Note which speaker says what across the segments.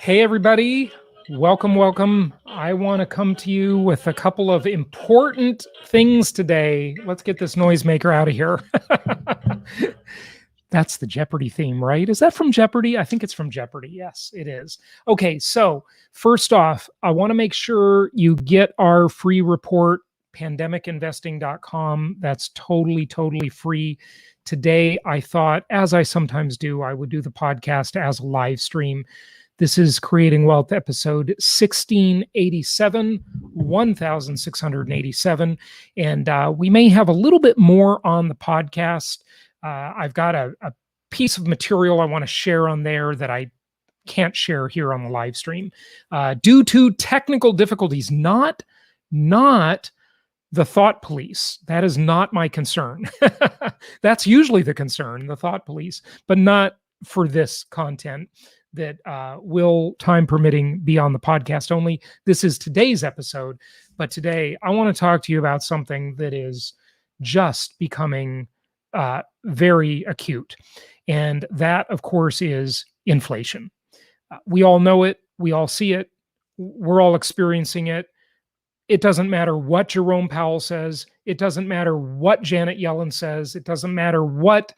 Speaker 1: Hey, everybody. Welcome, welcome. I want to come to you with a couple of important things today. Let's get this noisemaker out of here. That's the Jeopardy theme, right? Is that from Jeopardy? I think it's from Jeopardy. Yes, it is. Okay, so first off, I want to make sure you get our free report, pandemicinvesting.com. That's totally free. Today, I thought, as I sometimes do, I would do the podcast as a live stream. This is Creating Wealth episode 1687, 1687. And we may have a little bit more on the podcast. I've got a piece of material I want to share on there that I can't share here on the live stream due to technical difficulties, not the thought police. That is not my concern. That's usually the concern, the thought police, but not for this content that will, time permitting, be on the podcast only. This is today's episode, but today I want to talk to you about something that is just becoming very acute. And that, of course, is inflation. We all know it. We all see it. We're all experiencing it. It doesn't matter what Jerome Powell says. It doesn't matter what Janet Yellen says. It doesn't matter what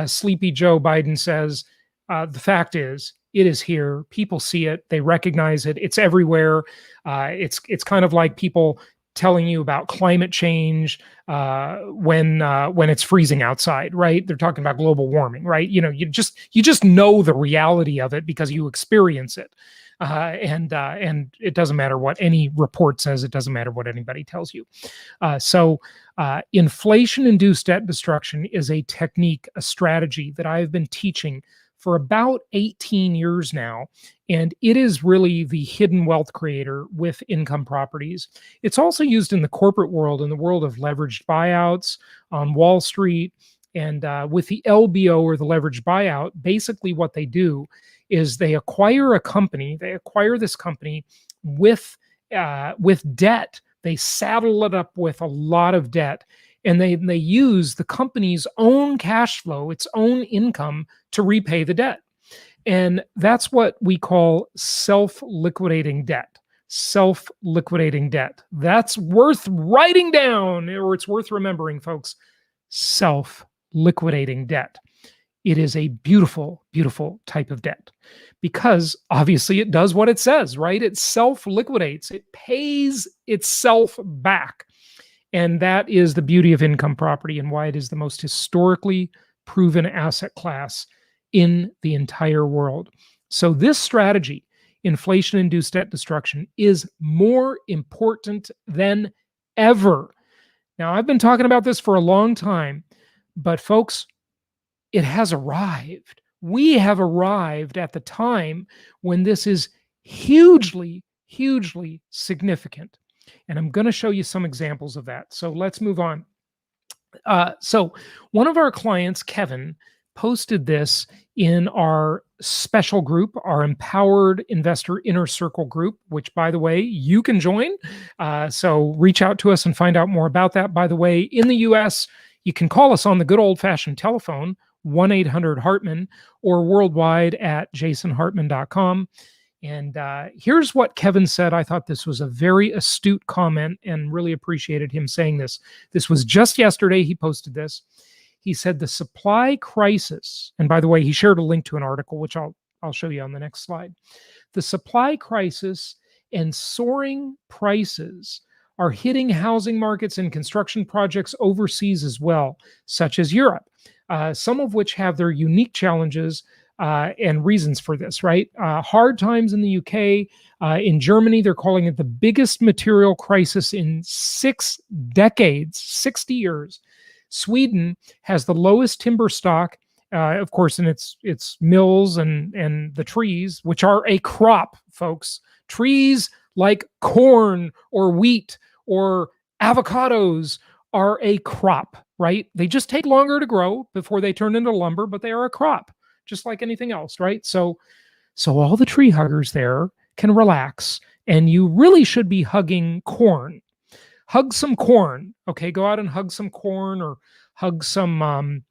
Speaker 1: sleepy Joe Biden says. The fact is, it is here. People see it. They recognize it. It's everywhere. It's kind of like people telling you about climate change when it's freezing outside, right? They're talking about global warming, right? You know, you just know the reality of it because you experience it. And it doesn't matter what any report says. It doesn't matter what anybody tells you. So inflation-induced debt destruction is a technique, a strategy that I've been teaching for about 18 years now, and it is really the hidden wealth creator with income properties. It's also used in the corporate world, in the world of leveraged buyouts on Wall Street, and with the LBO, or the leveraged buyout. Basically what they do is they acquire a company, they acquire this company with debt. They saddle it up with a lot of debt, and they use the company's own cash flow, its own income, to repay the debt. And that's what we call self-liquidating debt. Self-liquidating debt. That's worth writing down, or it's worth remembering, folks. Self-liquidating debt. It is a beautiful, beautiful type of debt because obviously it does what it says, right? It self-liquidates. It pays itself back. And that is the beauty of income property and why it is the most historically proven asset class in the entire world. So this strategy, inflation-induced debt destruction, is more important than ever. Now, I've been talking about this for a long time, but folks, it has arrived. We have arrived at the time when this is hugely, hugely significant. And I'm going to show you some examples of that. So let's move on. So one of our clients, Kevin, posted this in our special group, our Empowered Investor Inner Circle group, which, by the way, you can join. So reach out to us and find out more about that. By the way, in the US, you can call us on the good old-fashioned telephone, 1-800-HARTMAN, or worldwide at jasonhartman.com. And here's what Kevin said. I thought this was a very astute comment and really appreciated him saying this. This was just yesterday. He posted this. He said the supply crisis, and by the way, he shared a link to an article, which I'll show you on the next slide. The supply crisis and soaring prices are hitting housing markets and construction projects overseas as well, such as Europe, some of which have their unique challenges and reasons for this, right? Hard times in the UK. In Germany, they're calling it the biggest material crisis in 6 decades, 60 years. Sweden has the lowest timber stock, of course, in its mills and the trees, which are a crop, folks. Trees like corn or wheat or avocados are a crop, right? They just take longer to grow before they turn into lumber, but they are a crop, just like anything else, right? So all the tree huggers there can relax, and you really should be hugging corn. Hug some corn, okay? Go out and hug some corn, or hug some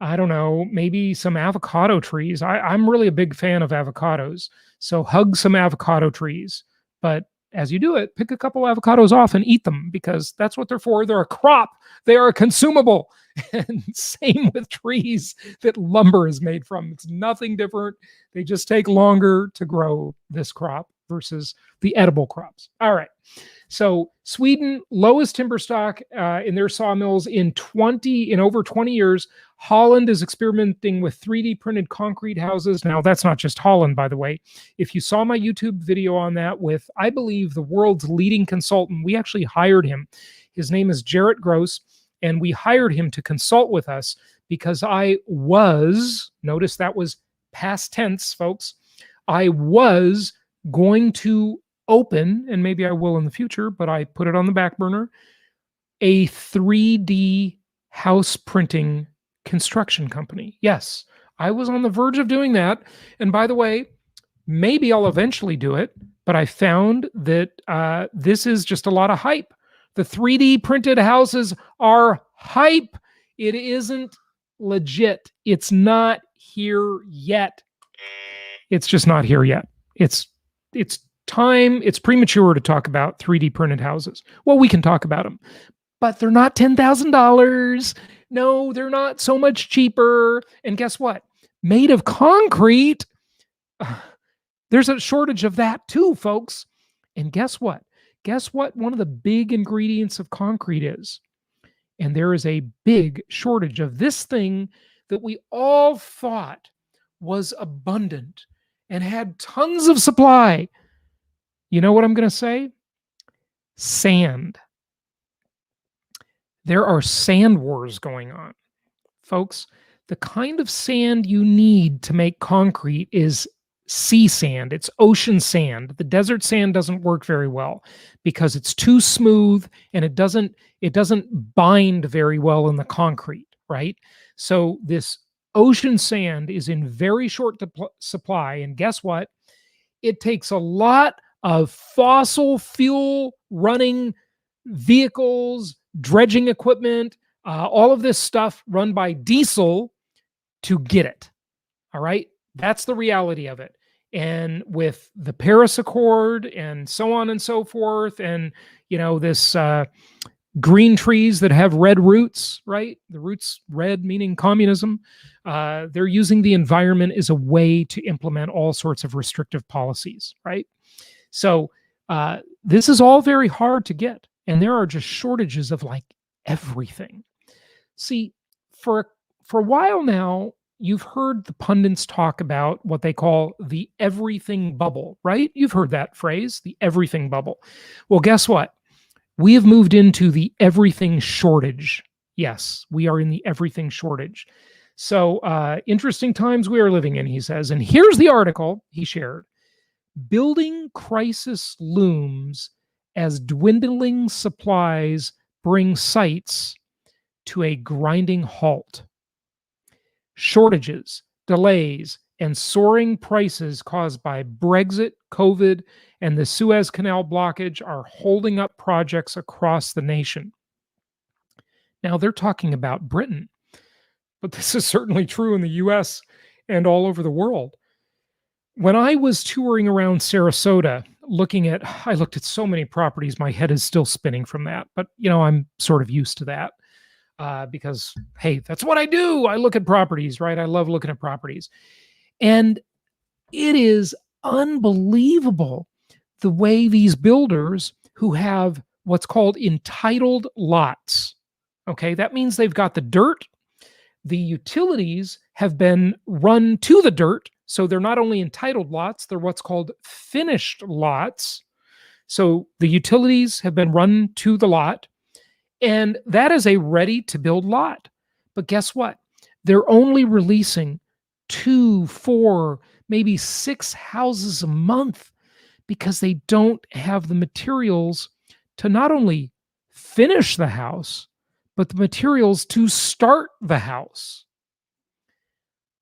Speaker 1: I don't know, maybe some avocado trees. I'm really a big fan of avocados. So hug some avocado trees. But as you do it, pick a couple avocados off and eat them because that's what they're for. They're a crop, they are a consumable. And same with trees that lumber is made from. It's nothing different. They just take longer to grow this crop versus the edible crops. All right. So Sweden, lowest timber stock in their sawmills in over 20 years. Holland is experimenting with 3D printed concrete houses. Now, that's not just Holland, by the way. If you saw my YouTube video on that with, I believe, the world's leading consultant, we actually hired him. His name is Jarrett Gross, and we hired him to consult with us because notice that was past tense, folks. I was going to open, and maybe I will in the future, but I put it on the back burner, a 3D house printing construction company. Yes, I was on the verge of doing that. And by the way, maybe I'll eventually do it, but I found that this is just a lot of hype. The 3D printed houses are hype. It isn't legit. It's not here yet. It's just not here yet. It's premature to talk about 3D printed houses. Well, we can talk about them, but they're not $10,000. No, they're not so much cheaper. And guess what? Made of concrete, there's a shortage of that too, folks. And guess what? Guess what one of the big ingredients of concrete is? And there is a big shortage of this thing that we all thought was abundant and had tons of supply. You know what I'm going to say? Sand. There are sand wars going on. Folks, the kind of sand you need to make concrete is sea sand. It's ocean sand. The desert sand doesn't work very well because it's too smooth and it doesn't bind very well in the concrete, right? So this ocean sand is in very short supply, and guess what? It takes a lot of fossil fuel running vehicles, dredging equipment, all of this stuff run by diesel to get it. All right. That's the reality of it. And with the Paris Accord and so on and so forth, and, this green trees that have red roots, right? The roots red, meaning communism. They're using the environment as a way to implement all sorts of restrictive policies, right? So this is all very hard to get. And there are just shortages of like everything. See, for a while now, you've heard the pundits talk about what they call the everything bubble, right? You've heard that phrase, the everything bubble. Well, guess what? We have moved into the everything shortage. Yes, we are in the everything shortage. So interesting times we are living in, he says. And here's the article he shared. Building crisis looms as dwindling supplies bring sites to a grinding halt. Shortages, delays, and soaring prices caused by Brexit, COVID, and the Suez Canal blockage are holding up projects across the nation. Now, they're talking about Britain, but this is certainly true in the US and all over the world. When I was touring around Sarasota, I looked at so many properties, my head is still spinning from that, but I'm sort of used to that because, hey, that's what I do. I look at properties, right? I love looking at properties. And it is unbelievable the way these builders who have what's called entitled lots, okay, that means they've got the dirt, the utilities have been run to the dirt. So they're not only entitled lots, they're what's called finished lots. So the utilities have been run to the lot, and that is a ready to build lot. But guess what? They're only releasing 2, 4, maybe 6 houses a month because they don't have the materials to not only finish the house, but the materials to start the house.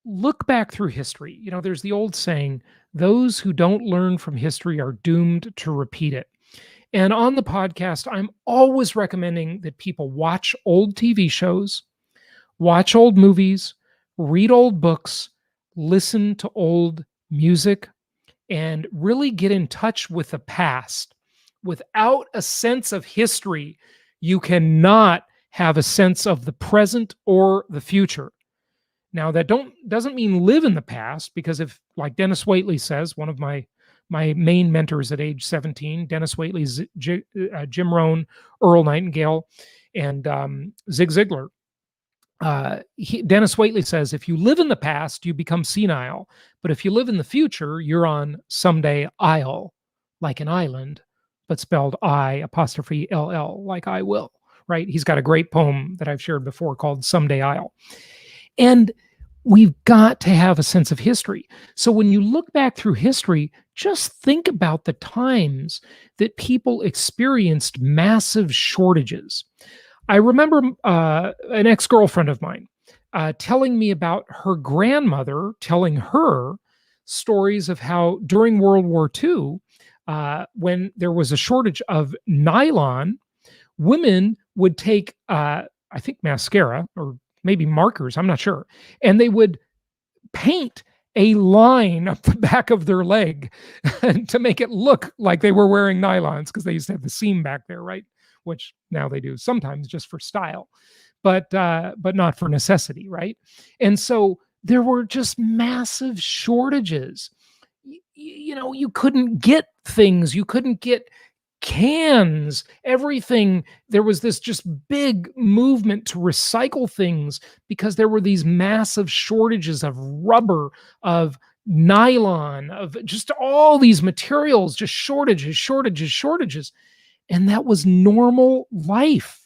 Speaker 1: Look back through history. There's the old saying, those who don't learn from history are doomed to repeat it. And on the podcast, I'm always recommending that people watch old TV shows, watch old movies, read old books, listen to old music, and really get in touch with the past. Without a sense of history, you cannot have a sense of the present or the future. Now, that doesn't mean live in the past, because if, like Dennis Waitley says, one of my main mentors at age 17, Dennis Waitley, Jim Rohn, Earl Nightingale, and Zig Ziglar. Dennis Waitley says, if you live in the past, you become senile. But if you live in the future, you're on someday isle, like an island, but spelled I apostrophe LL, like I will, right? He's got a great poem that I've shared before called Someday Isle. And we've got to have a sense of history. So when you look back through history, just think about the times that people experienced massive shortages. I remember an ex-girlfriend of mine telling me about her grandmother telling her stories of how during World War II, when there was a shortage of nylon, women would take, I think, mascara or maybe markers, I'm not sure, and they would paint a line up the back of their leg to make it look like they were wearing nylons, because they used to have the seam back there, right? Which now they do sometimes just for style, but not for necessity, right? And so there were just massive shortages. You couldn't get things, you couldn't get cans, everything. There was this just big movement to recycle things because there were these massive shortages of rubber, of nylon, of just all these materials, just shortages, shortages, shortages. And that was normal life.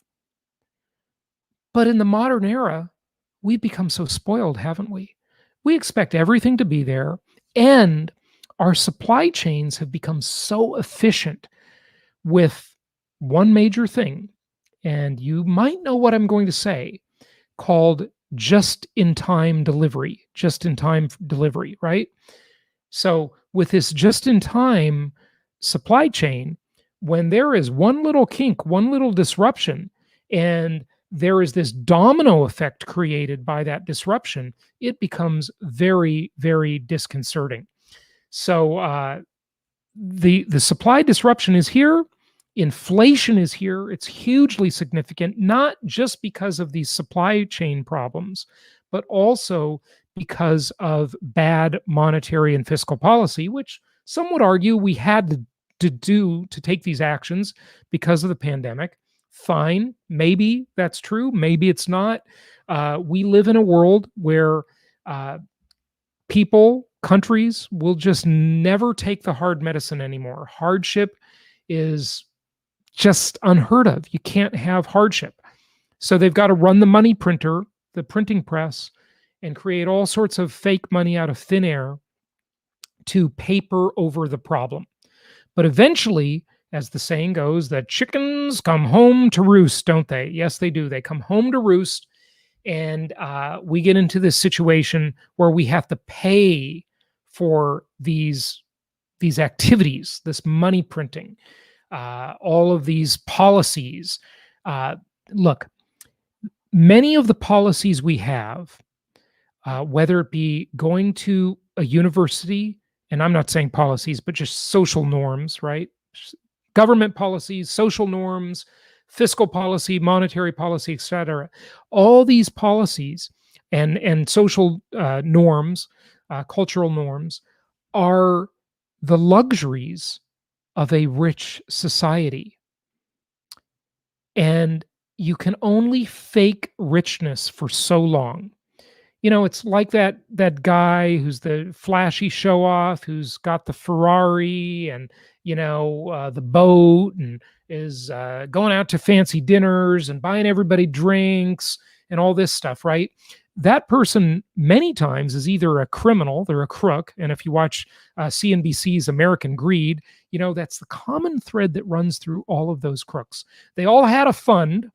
Speaker 1: But in the modern era, we've become so spoiled, haven't we? We expect everything to be there, and our supply chains have become so efficient with one major thing, and you might know what I'm going to say, called just-in-time delivery. Just-in-time delivery, right? So with this just-in-time supply chain, when there is one little kink, one little disruption, and there is this domino effect created by that disruption, it becomes very, very disconcerting. So the supply disruption is here. Inflation is here. It's hugely significant, not just because of these supply chain problems, but also because of bad monetary and fiscal policy, which some would argue we had to do to take these actions because of the pandemic. Fine, maybe that's true, maybe it's not. We live in a world where people, countries will just never take the hard medicine anymore. Hardship is just unheard of. You can't have hardship. So they've got to run the money printer, the printing press, and create all sorts of fake money out of thin air to paper over the problem. But eventually, as the saying goes, the chickens come home to roost, don't they? Yes, they do. They come home to roost, and we get into this situation where we have to pay for these activities, this money printing, all of these policies. Look, many of the policies we have, whether it be going to a university, and I'm not saying policies, but just social norms, right? Government policies, social norms, fiscal policy, monetary policy, etc. All these policies and social norms, cultural norms, are the luxuries of a rich society. And you can only fake richness for so long. It's like that guy who's the flashy show off, who's got the Ferrari and the boat, and is going out to fancy dinners and buying everybody drinks and all this stuff, right? That person many times is either a criminal, they're a crook, and if you watch CNBC's American Greed, that's the common thread that runs through all of those crooks. They all had a fund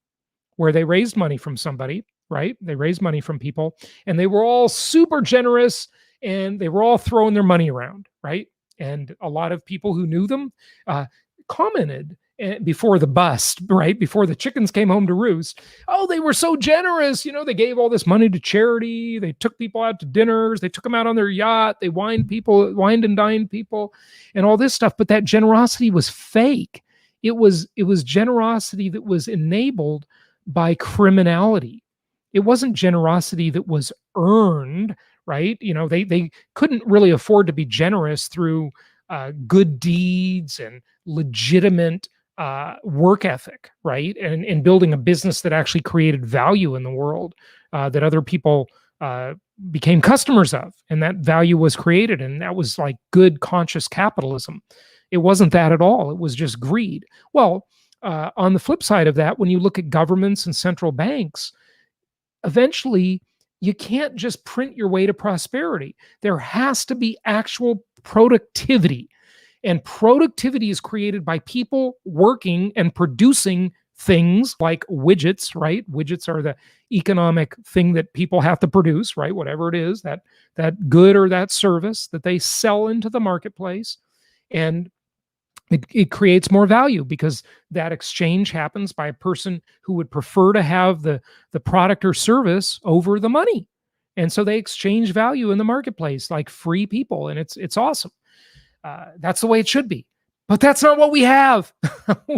Speaker 1: where they raised money from somebody, right? They raised money from people, and they were all super generous, and they were all throwing their money around, right? And a lot of people who knew them commented before the bust, right? Before the chickens came home to roost. Oh, they were so generous. They gave all this money to charity. They took people out to dinners. They took them out on their yacht. They wined and dined people and all this stuff. But that generosity was fake. It was generosity that was enabled by criminality. It wasn't generosity that was earned, right? They couldn't really afford to be generous through good deeds and legitimate work ethic, right? And building a business that actually created value in the world, that other people became customers of, and that value was created, and that was like good conscious capitalism. It wasn't that at all. It was just greed. Well, on the flip side of that, when you look at governments and central banks, eventually you can't just print your way to prosperity. There has to be actual productivity. And productivity is created by people working and producing things like widgets, right? Widgets are the economic thing that people have to produce, right? Whatever it is, that good or that service that they sell into the marketplace. And it creates more value because that exchange happens by a person who would prefer to have the product or service over the money. And so they exchange value in the marketplace like free people. And it's awesome. That's the way it should be. But that's not what we have.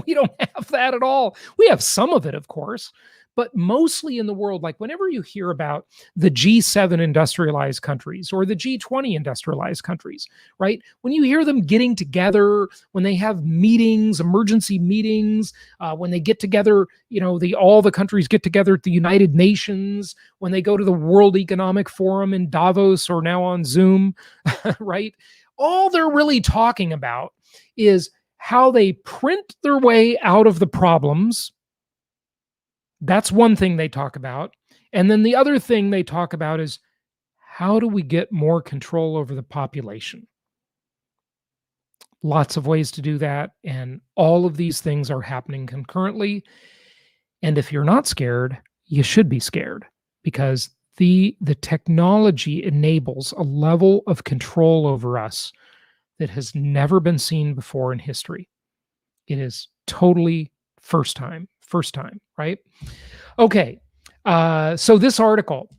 Speaker 1: We don't have that at all. We have some of it, of course, but mostly in the world, like whenever you hear about the G7 industrialized countries or the G20 industrialized countries, right? When you hear them getting together, when they have meetings, emergency meetings, when they get together, all the countries get together at the United Nations, when they go to the World Economic Forum in Davos or now on Zoom, right? All they're really talking about is how they print their way out of the problems. That's one thing they talk about. And then the other thing they talk about is how do we get more control over the population? Lots of ways to do that. And all of these things are happening concurrently. And if you're not scared, you should be scared because the technology enables a level of control over us that has never been seen before in history. It is totally first time, right? Okay, so this article,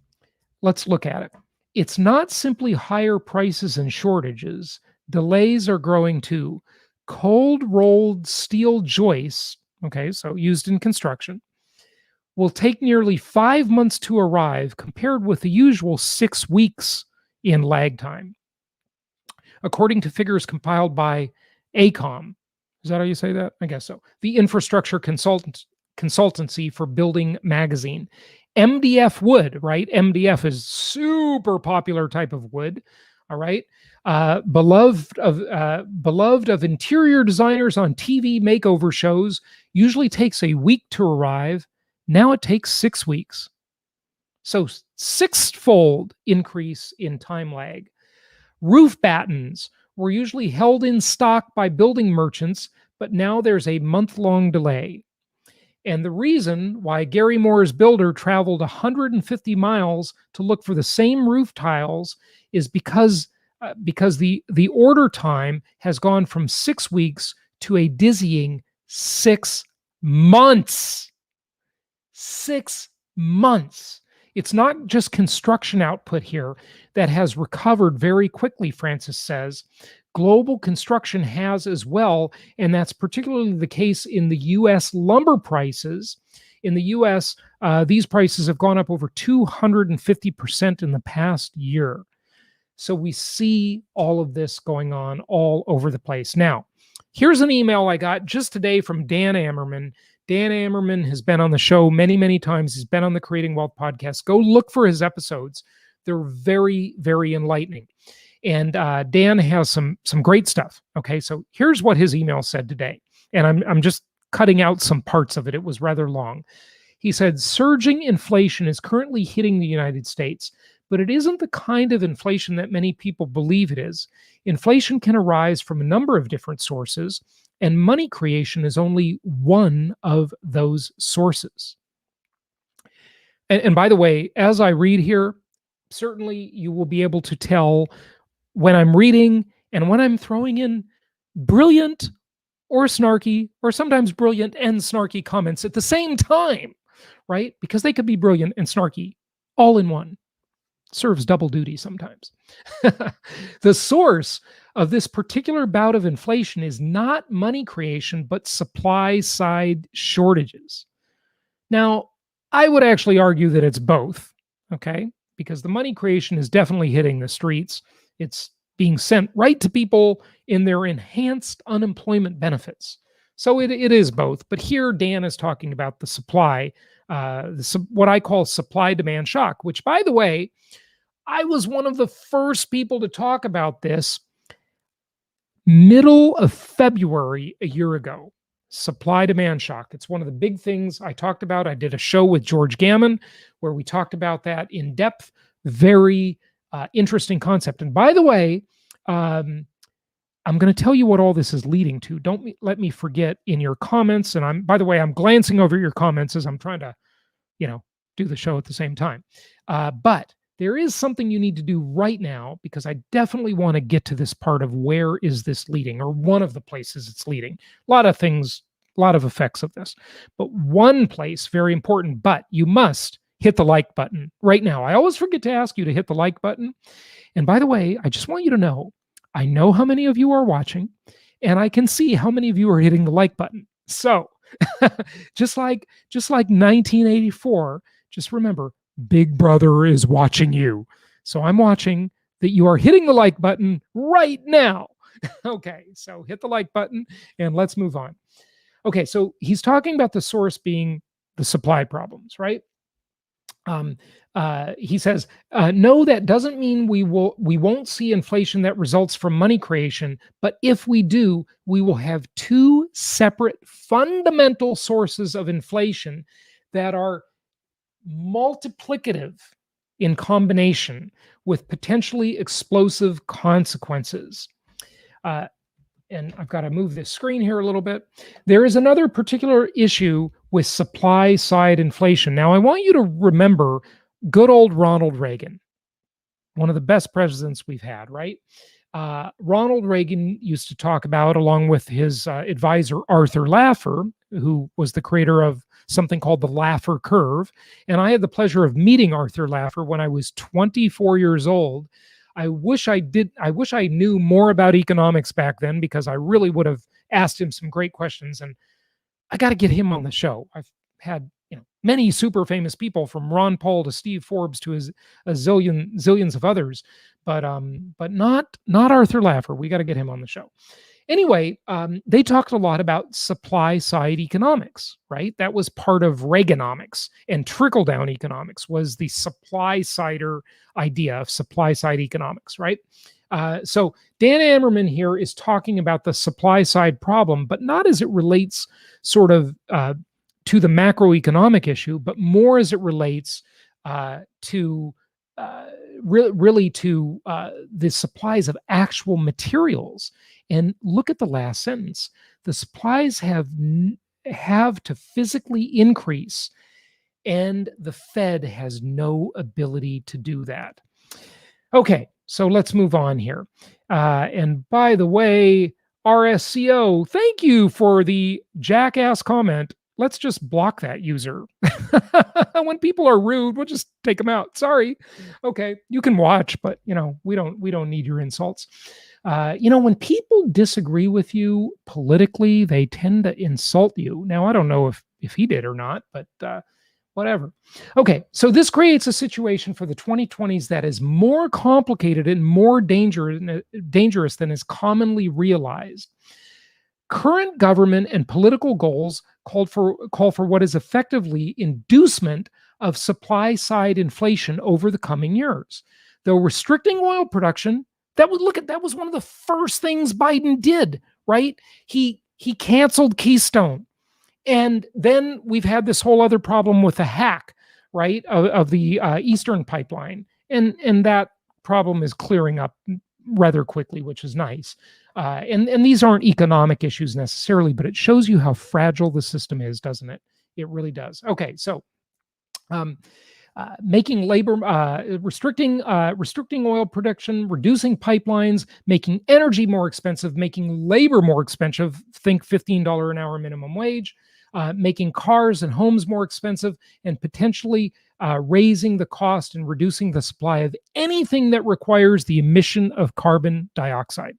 Speaker 1: let's look at it. It's not simply higher prices and shortages. Delays are growing too. Cold rolled steel joists, okay, so used in construction, will take nearly 5 months to arrive compared with the usual 6 weeks in lag time. According to figures compiled by AECOM, is that how you say that? I guess so. The infrastructure consultancy for Building Magazine. MDF wood, right? MDF is super popular type of wood. All right. Beloved of interior designers on TV makeover shows, usually takes a week to arrive. Now it takes 6 weeks. So sixfold increase in time lag. Roof battens were usually held in stock by building merchants, but now there's a month-long delay. And the reason why Gary Moore's builder traveled 150 miles to look for the same roof tiles is because the order time has gone from 6 weeks to a dizzying 6 months. 6 months. It's not just construction output here that has recovered very quickly, Francis says. Global construction has as well, and that's particularly the case in the U.S. lumber prices. In the U.S., these prices have gone up over 250% in the past year. So we see all of this going on all over the place. Now, here's an email I got just today from Dan Ammerman. Dan Ammerman has been on the show many, many times. He's been on the Creating Wealth podcast. Go look for his episodes. They're very, very enlightening. And Dan has some great stuff. Okay, so here's what his email said today. And I'm just cutting out some parts of it. It was rather long. He said, surging inflation is currently hitting the United States, but it isn't the kind of inflation that many people believe it is. Inflation can arise from a number of different sources, and money creation is only one of those sources. And by the way, as I read here, certainly you will be able to tell when I'm reading and when I'm throwing in brilliant or snarky or sometimes brilliant and snarky comments at the same time, right? Because they could be brilliant and snarky all in one. Serves double duty sometimes. The source of this particular bout of inflation is not money creation, but supply side shortages. Now, I would actually argue that it's both, okay? Because the money creation is definitely hitting the streets. It's being sent right to people in their enhanced unemployment benefits. So it is both. But here, Dan is talking about the supply, what I call supply demand shock, which, by the way, I was one of the first people to talk about this middle of February a year ago. Supply demand shock. It's one of the big things I talked about. I did a show with George Gammon where we talked about that in depth. Very interesting concept. And by the way, I'm going to tell you what all this is leading to. Don't let me forget in your comments. And by the way, I'm glancing over your comments as I'm trying to, do the show at the same time. But there is something you need to do right now, because I definitely want to get to this part of where is this leading, or one of the places it's leading. A lot of things, a lot of effects of this. But one place, very important, but you must hit the like button right now. I always forget to ask you to hit the like button. And by the way, I just want you to know, I know how many of you are watching, and I can see how many of you are hitting the like button. So just like 1984, just remember, Big Brother is watching you. So I'm watching that you are hitting the like button right now. Okay, so hit the like button and let's move on. Okay, so he's talking about the source being the supply problems, right? He says, no, that doesn't mean we won't see inflation that results from money creation, but if we do, we will have two separate fundamental sources of inflation that are multiplicative in combination with potentially explosive consequences. And I've got to move this screen here a little bit. There is another particular issue with supply side inflation. Now, I want you to remember good old Ronald Reagan, one of the best presidents we've had, right? Ronald Reagan used to talk about, along with his advisor, Arthur Laffer, who was the creator of something called the Laffer curve. And I had the pleasure of meeting Arthur Laffer when I was 24 years old. I wish I knew more about economics back then, because I really would have asked him some great questions. And I got to get him on the show. I've had many super famous people, from Ron Paul to Steve Forbes to a zillions of others, but not Arthur Laffer. We got to get him on the show. Anyway, they talked a lot about supply side economics, right? That was part of Reaganomics, and trickle down economics was the supply sider idea of supply side economics, right? So Dan Ammerman here is talking about the supply side problem, but not as it relates sort of to the macroeconomic issue, but more as it relates to really to the supplies of actual materials. And look at the last sentence. The supplies have to physically increase, and the Fed has no ability to do that. Okay, so let's move on here. And by the way, RSCO, thank you for the jackass comment. Let's just block that user. When people are rude, we'll just take them out. Sorry. Okay, you can watch, but we don't need your insults. When people disagree with you politically, they tend to insult you. Now, I don't know if he did or not, but whatever. Okay, so this creates a situation for the 2020s that is more complicated and more dangerous than is commonly realized. Current government and political goals call for what is effectively inducement of supply side inflation over the coming years. Though restricting oil production, that was one of the first things Biden did, right? He canceled Keystone. And then we've had this whole other problem with the hack, right, of the Eastern pipeline. And that problem is clearing up rather quickly, which is nice. And these aren't economic issues necessarily, but it shows you how fragile the system is, doesn't it? It really does. Okay, so restricting oil production, reducing pipelines, making energy more expensive, making labor more expensive. Think $15 an hour minimum wage, making cars and homes more expensive, and potentially raising the cost and reducing the supply of anything that requires the emission of carbon dioxide.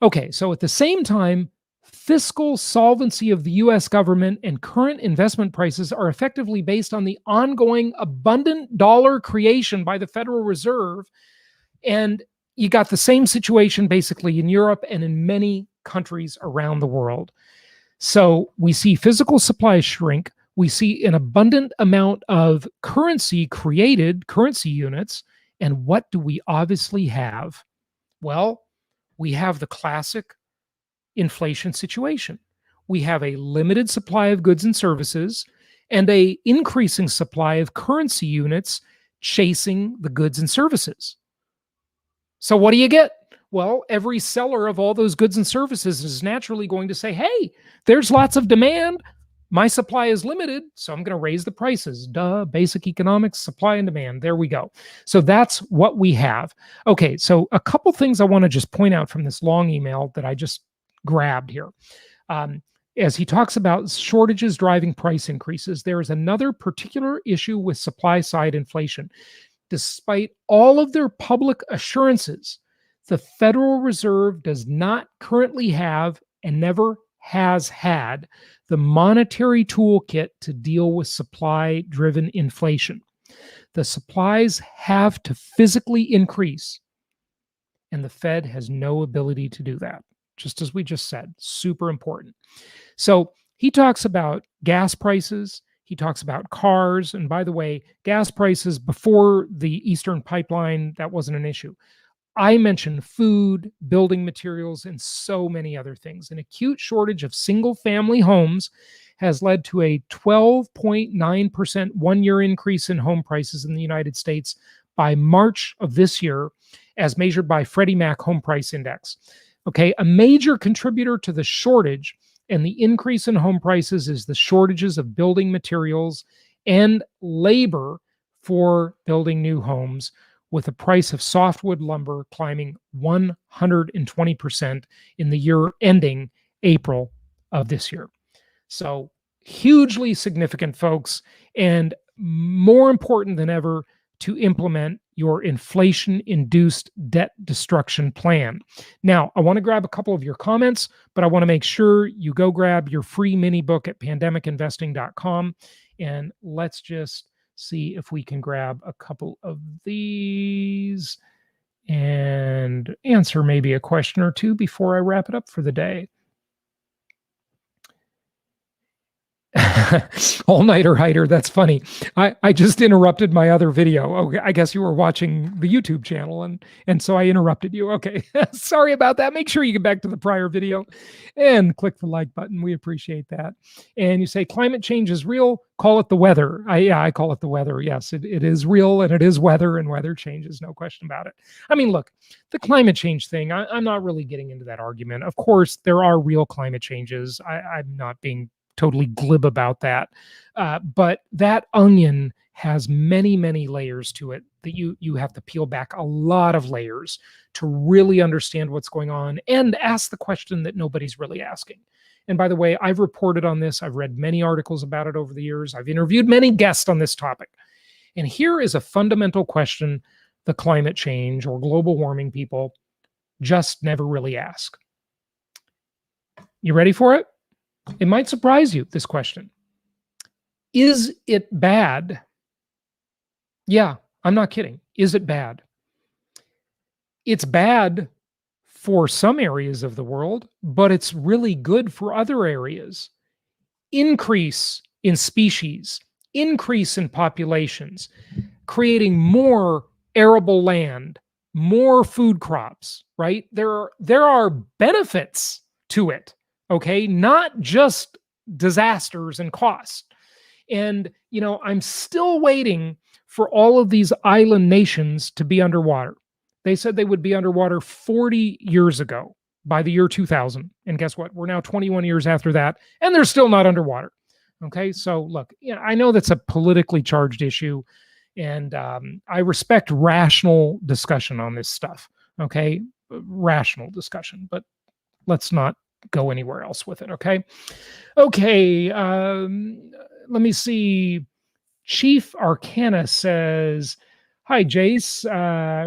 Speaker 1: Okay, so at the same time, fiscal solvency of the US government and current investment prices are effectively based on the ongoing abundant dollar creation by the Federal Reserve. And you got the same situation basically in Europe and in many countries around the world. So we see physical supply shrink. We see an abundant amount of currency created, currency units. And what do we obviously have? Well, we have the classic inflation situation. We have a limited supply of goods and services and a increasing supply of currency units chasing the goods and services. So what do you get? Well, every seller of all those goods and services is naturally going to say, hey, there's lots of demand. My supply is limited, so I'm going to raise the prices. Duh, basic economics, supply and demand. There we go. So that's what we have. Okay, so a couple things I want to just point out from this long email that I just grabbed here. As he talks about shortages driving price increases, there is another particular issue with supply side inflation. Despite all of their public assurances, the Federal Reserve does not currently have and never has had the monetary toolkit to deal with supply-driven inflation. The supplies have to physically increase, and the Fed has no ability to do that, just as we just said. Super important. So he talks about gas prices. He talks about cars. And by the way, gas prices before the Eastern Pipeline, that wasn't an issue. I mentioned food, building materials, and so many other things. An acute shortage of single-family homes has led to a 12.9% one-year increase in home prices in the United States by March of this year, as measured by Freddie Mac Home Price Index. Okay, a major contributor to the shortage and the increase in home prices is the shortages of building materials and labor for building new homes, with the price of softwood lumber climbing 120% in the year ending April of this year. So hugely significant, folks, and more important than ever to implement your inflation-induced debt destruction plan. Now, I want to grab a couple of your comments, but I want to make sure you go grab your free mini book at pandemicinvesting.com, and let's just see if we can grab a couple of these and answer maybe a question or two before I wrap it up for the day. All-nighter hider, that's funny. I just interrupted my other video. Okay, I guess you were watching the YouTube channel, and so I interrupted you. Okay, sorry about that. Make sure you get back to the prior video and click the like button. We appreciate that. And you say climate change is real, call it the weather. I call it the weather. Yes, it is real, and it is weather, and weather changes, no question about it. I mean, look, the climate change thing, I'm not really getting into that argument. Of course, there are real climate changes. I'm not being totally glib about that. But that onion has many, many layers to it that you have to peel back a lot of layers to really understand what's going on and ask the question that nobody's really asking. And by the way, I've reported on this. I've read many articles about it over the years. I've interviewed many guests on this topic. And here is a fundamental question the climate change or global warming people just never really ask. You ready for it? It might surprise you, this question. Is it bad? Yeah, I'm not kidding. Is it bad? It's bad for some areas of the world, but it's really good for other areas. Increase in species, increase in populations, creating more arable land, more food crops, right? There are benefits to it. Okay, not just disasters and costs. And, I'm still waiting for all of these island nations to be underwater. They said they would be underwater 40 years ago by the year 2000. And guess what? We're now 21 years after that, and they're still not underwater. Okay. So look, I know that's a politically charged issue, and I respect rational discussion on this stuff. Okay. Rational discussion, but let's not go anywhere else with it. Okay. Okay. Let me see. Chief Arcana says, "Hi, Jace.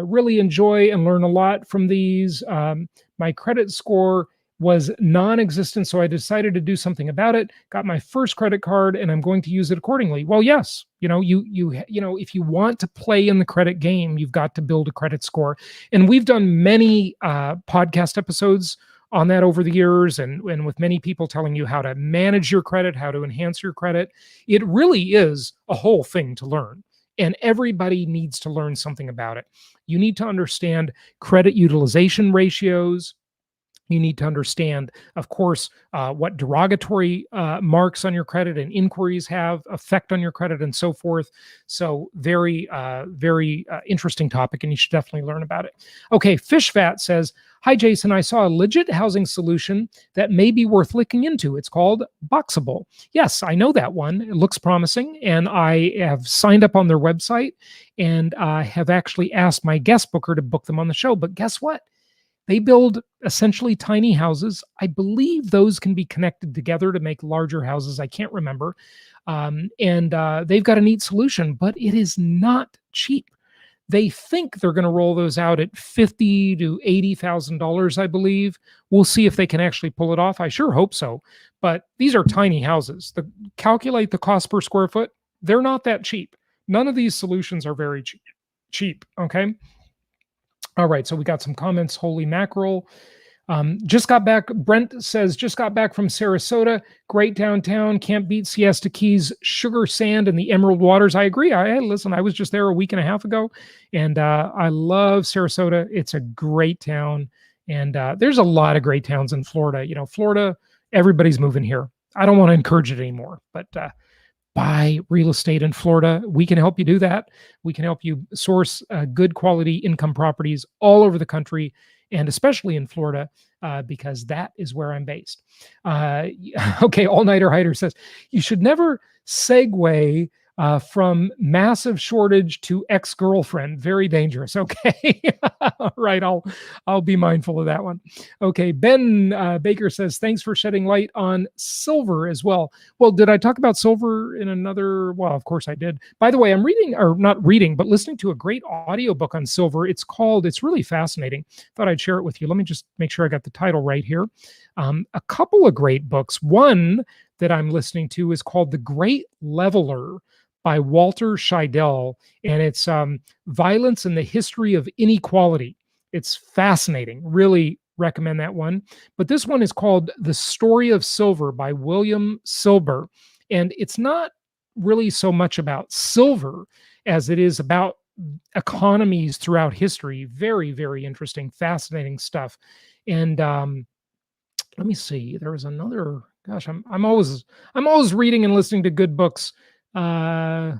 Speaker 1: Really enjoy and learn a lot from these. My credit score was non existent, so I decided to do something about it. Got my first credit card, and I'm going to use it accordingly." Well, yes. If you want to play in the credit game, you've got to build a credit score. And we've done many podcast episodes on that over the years, and with many people telling you how to manage your credit, how to enhance your credit. It really is a whole thing to learn, and everybody needs to learn something about it. You need to understand credit utilization ratios. You need to understand, of course, what derogatory marks on your credit and inquiries have effect on your credit and so forth. So very interesting topic, and you should definitely learn about it. Okay, Fishfat says, "Hi, Jason. I saw a legit housing solution that may be worth looking into. It's called Boxable." Yes, I know that one. It looks promising, and I have signed up on their website, and I have actually asked my guest booker to book them on the show. But guess what? They build essentially tiny houses. I believe those can be connected together to make larger houses. I can't remember. And they've got a neat solution, but it is not cheap. They think they're going to roll those out at $50,000 to $80,000, I believe. We'll see if they can actually pull it off. I sure hope so. But these are tiny houses. Calculate the cost per square foot. They're not that cheap. None of these solutions are very cheap. Okay. All right, so we got some comments. Holy mackerel. Just got back. Brent says, just got back from Sarasota. Great downtown. Can't beat Siesta Key's sugar sand and the emerald waters. I agree. Listen, I was just there a week and a half ago, and I love Sarasota. It's a great town, and there's a lot of great towns in Florida. Florida, everybody's moving here. I don't want to encourage it anymore, but buy real estate in Florida. We can help you do that. We can help you source good quality income properties all over the country, and especially in Florida, because that is where I'm based. Okay, All Nighter Hider says, "You should never segue from massive shortage to ex-girlfriend. Very dangerous." Okay. All right. I'll be mindful of that one. Okay. Ben Baker says, "Thanks for shedding light on silver as well." Well, did I talk about silver in another? Well, of course I did. By the way, I'm reading, or not reading, but listening to a great audiobook on silver. It's really fascinating. Thought I'd share it with you. Let me just make sure I got the title right here. A couple of great books. One that I'm listening to is called The Great Leveler by Walter Scheidel, and it's Violence and the History of Inequality. It's fascinating. Really recommend that one. But this one is called The Story of Silver by William Silber, and it's not really so much about silver as it is about economies throughout history. Very, very interesting, fascinating stuff. And let me see. There was another. Gosh, I'm always reading and listening to good books. Yeah.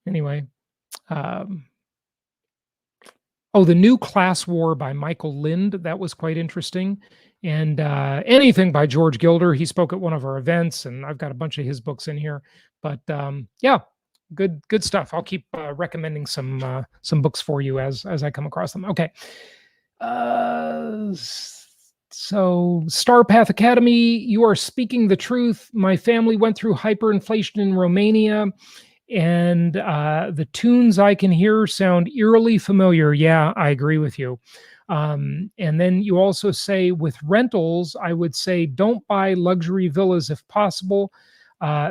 Speaker 1: Anyway, The New Class War by Michael Lind. That was quite interesting. And anything by George Gilder. He spoke at one of our events, and I've got a bunch of his books in here. But yeah, good stuff. I'll keep recommending some books for you as I come across them. Okay. So, Star Path Academy, you are speaking the truth. My family went through hyperinflation in Romania, and the tunes I can hear sound eerily familiar. Yeah, I agree with you. And then you also say, with rentals, I would say don't buy luxury villas if possible.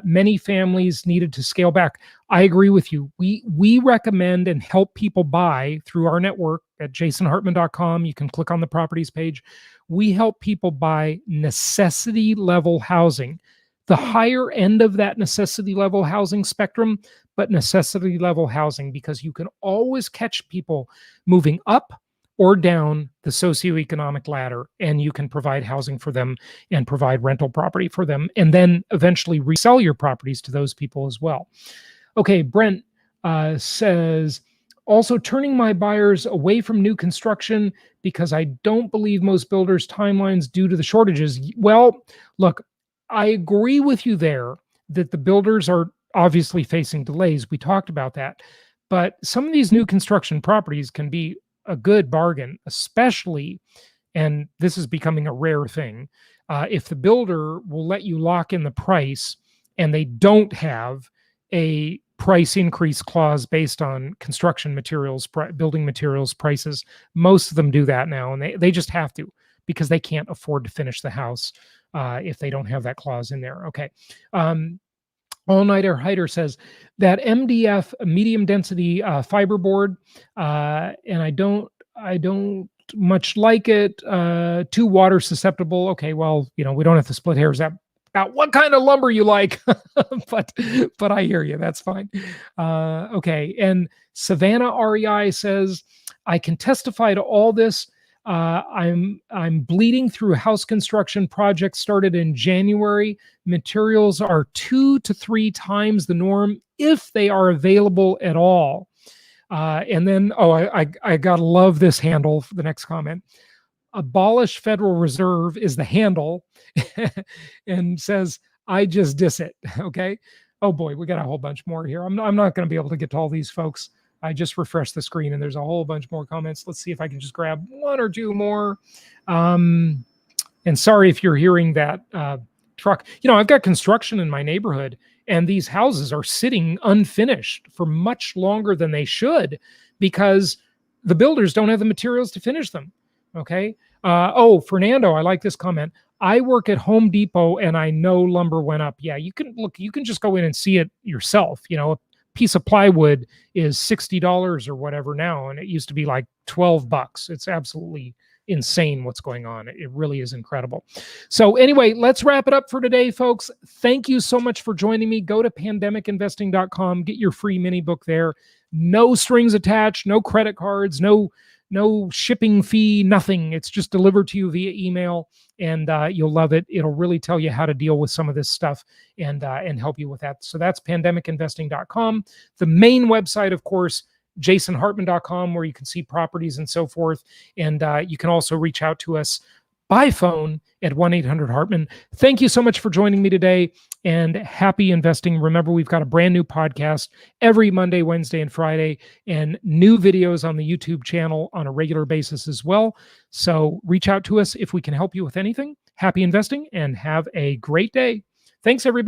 Speaker 1: Many families needed to scale back. I agree with you. We recommend and help people buy through our network at jasonhartman.com. You can click on the properties page. We help people buy necessity level housing, the higher end of that necessity level housing spectrum, but necessity level housing, because you can always catch people moving up or down the socioeconomic ladder, and you can provide housing for them and provide rental property for them, and then eventually resell your properties to those people as well. Okay, Brent says, also turning my buyers away from new construction because I don't believe most builders' timelines due to the shortages. Well, look, I agree with you there. that the builders are obviously facing delays. We talked about that. But some of these new construction properties can be a good bargain, especially, and this is becoming a rare thing, if the builder will let you lock in the price and they don't have a price increase clause based on construction materials, building materials prices. Most of them do that now, and they just have to, because they can't afford to finish the house if they don't have that clause in there. Okay. All Nighter Hider says that MDF medium density fiberboard, and I don't much like it. Too water susceptible. Okay, well, we don't have to split hairs about what kind of lumber you like, but I hear you. That's fine. Okay, and Savannah REI says, I can testify to all this. I'm bleeding through house construction projects started in January. Materials are 2 to 3 times the norm if they are available at all. And then, I gotta love this handle for the next comment. Abolish Federal Reserve is the handle, and says, I just diss it. Okay. Oh boy, we got a whole bunch more here. I'm not going to be able to get to all these folks. I just refreshed the screen and there's a whole bunch more comments. Let's see if I can just grab one or two more. And sorry if you're hearing that truck. I've got construction in my neighborhood, and these houses are sitting unfinished for much longer than they should because the builders don't have the materials to finish them. Okay. Fernando, I like this comment. I work at Home Depot and I know lumber went up. Yeah, you can just go in and see it yourself. A piece of plywood is $60 or whatever now, and it used to be like $12. It's absolutely insane what's going on. It really is incredible. So anyway, let's wrap it up for today, folks. Thank you so much for joining me. Go to pandemicinvesting.com, get your free mini book there. No strings attached, no credit cards, no shipping fee, nothing. It's just delivered to you via email, and you'll love it. It'll really tell you how to deal with some of this stuff and help you with that. So that's pandemicinvesting.com. The main website, of course, jasonhartman.com, where you can see properties and so forth. And you can also reach out to us by phone at 1-800-HARTMAN. Thank you so much for joining me today, and happy investing. Remember, we've got a brand new podcast every Monday, Wednesday, and Friday, and new videos on the YouTube channel on a regular basis as well. So reach out to us if we can help you with anything. Happy investing and have a great day. Thanks, everybody.